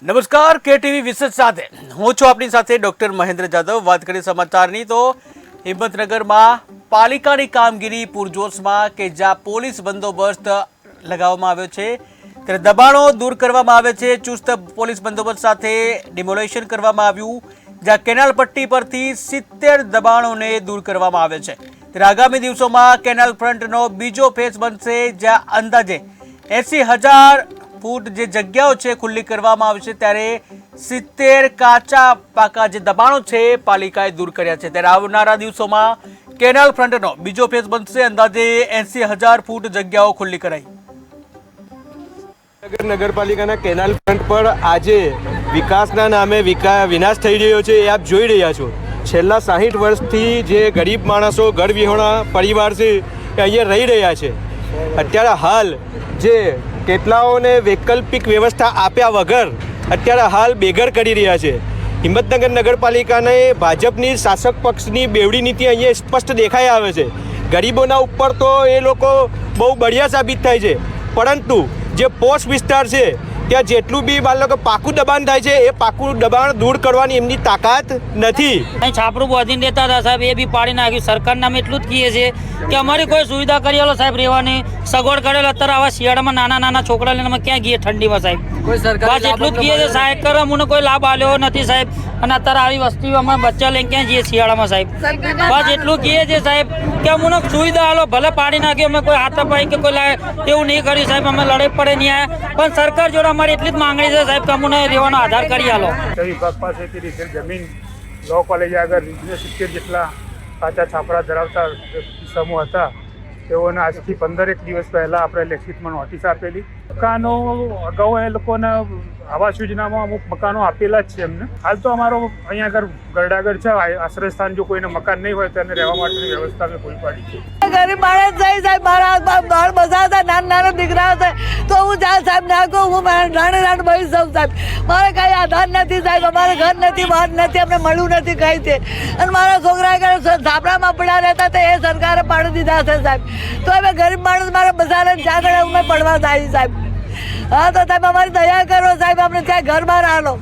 નમસ્કાર KTV વિશેષ સાથે હું છું આપની સાથે ડોક્ટર મહેન્દ્ર જાદવ। વાત કરીએ સમાચારની તો હિંમતનગરમાં પાલિકાની કામગીરી પૂરજોશમાં કે જ્યાં પોલીસ બંદોબસ્ત લગાવવામાં આવ્યો છે ત્યારે દબાણો દૂર કરવામાં આવે છે। ચુસ્ત પોલીસ બંદોબસ્ત સાથે ડિમોલેશન કરવામાં આવ્યું જ્યાં કેનાલ પટ્ટી પરથી 70 દબાણોને દૂર કરવામાં આવે છે। ત્યારે આગામી દિવસોમાં કેનાલ ફ્રન્ટનો બીજો ફેઝ બનશે જ્યાં અંદાજે 80,000 ફૂટ જે જગ્યાઓ છે ખુલ્લી કરવામાં આવશે ત્યારે 70 કાચા પાકા જે દબાણો છે પાલિકાએ દૂર કર્યા છે। ત્યારે આવનારા દિવસોમાં કેનાલ ફ્રન્ટનો બીજો ફેઝ બનશે। અંદાજે 80,000 ફૂટ જગ્યાઓ ખુલ્લી કરાઈ। નગરપાલિકાના કેનાલ ફ્રન્ટ પર આજે વિકાસના નામે વિનાશ થઈ રહ્યો છે એ આપ જોઈ રહ્યા છો। છેલ્લા 60 વર્ષથી જે ગરીબ માણસો ઘર વિહોણા પરિવાર છે એ અહીંયા રહી રહ્યા છે। અત્યારે હાલ જે કેટલાઓને વૈકલ્પિક વ્યવસ્થા આપ્યા વગર અત્યારે હાલ બેઘર કરી રહ્યા છે। હિંમતનગર નગરપાલિકાને ભાજપની શાસક પક્ષની બેવડી નીતિ અહીંયા સ્પષ્ટ દેખાઈ આવે છે। ગરીબોના ઉપર તો એ લોકો બહુ બઢિયા સાબિત થાય છે, પરંતુ જે પોશ વિસ્તાર છે ત્યાં જેટલું બી બાળકો પાકું દબાણ થાય છે એ પાકું દબાણ દૂર કરવાની એમની તાકાત નથી। અહીં છાપરું બાંધીને દેતા હતા સાહેબ, એ બી પાડી નાખ્યું। સરકારના નામે એટલું જ કહીએ છીએ કે અમારી કોઈ સુવિધા કરી આલો સાહેબ, રહેવાની સગવડ કરેલ। અત્યારે આવા શિયાળામાં નાના છોકરા લઈને અમે ક્યાં ગઈએ ઠંડીમાં સાહેબ? બસ એટલું જ કહીએ છીએ સાહેબ, કરે અમને કોઈ લાભ આલ્યો નથી સાહેબ। અને અત્યારે આવી વસ્તી અમે બચ્ચા લઈને ક્યાં જઈએ શિયાળામાં સાહેબ? બસ એટલું કહીએ છીએ સાહેબ કે અમને સુવિધા આલો, ભલે પાડી નાખ્યો, અમે કોઈ હાથાપાઈ કે કોઈ એવું નહીં કર્યું સાહેબ। અમે લડાઈ પડે નહીં આવ્યા, પણ સરકાર જોડે અમારી એટલી જ માંગણી છે સાહેબ કે અમને રહેવાનો આધાર કરી આલો। વિભાગ પાસેથી રીસેલ જમીન લો કોલેજ આગળ 70 જેટલા કાચા છાપરા ધરાવતા સમૂહ હતા, તેઓને આજથી 15 દિવસ પહેલાં આપણે લેખિતમાં નોટિસ આપેલી। મકાનો અગાઉ એ લોકોને આવાસ યોજનામાં અમુક મકાનો આપેલા જ છે એમને। હાલ તો અમારો અહીંયા આગળ ગરડાગર છે આશ્રય સ્થાન, જો કોઈને મકાન નહીં હોય તો એને રહેવા માટેની વ્યવસ્થા અમે પૂરી પાડી છે। ગરીબ માણસ જાય સાહેબ, મારા બાળ બધા હતા, નાના દીકરા હતા, તો હું જા સાહેબ ના કહું, હું રાણ ભાઈ સૌ સાહેબ, મારે કઈ આધાર નથી સાહેબ, અમારે ઘર નથી, બહાર નથી, અમને મળ્યું નથી કઈ છે। અને મારા છોકરા ધાબળામાં પડ્યા રહેતા હતા, એ સરકારે પાડી દીધા છે સાહેબ। તો હવે ગરીબ માણસ મારે બધાને જ્યાં આગળ અમે પડવા જાય સાહેબ। હા તો સાહેબ અમારી દયા કરો સાહેબ, અમને ત્યાં ઘર બહાર આલો,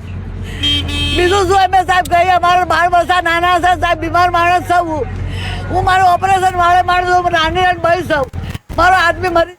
બીજું શું અમે સાહેબ કહીએ? અમારા બાળ બસા નાના છે સાહેબ, બીમાર માણસ છું, હું મારું ઓપરેશન વાળે માણસ, નાની ભાઈ છું, મારો આદમી મરી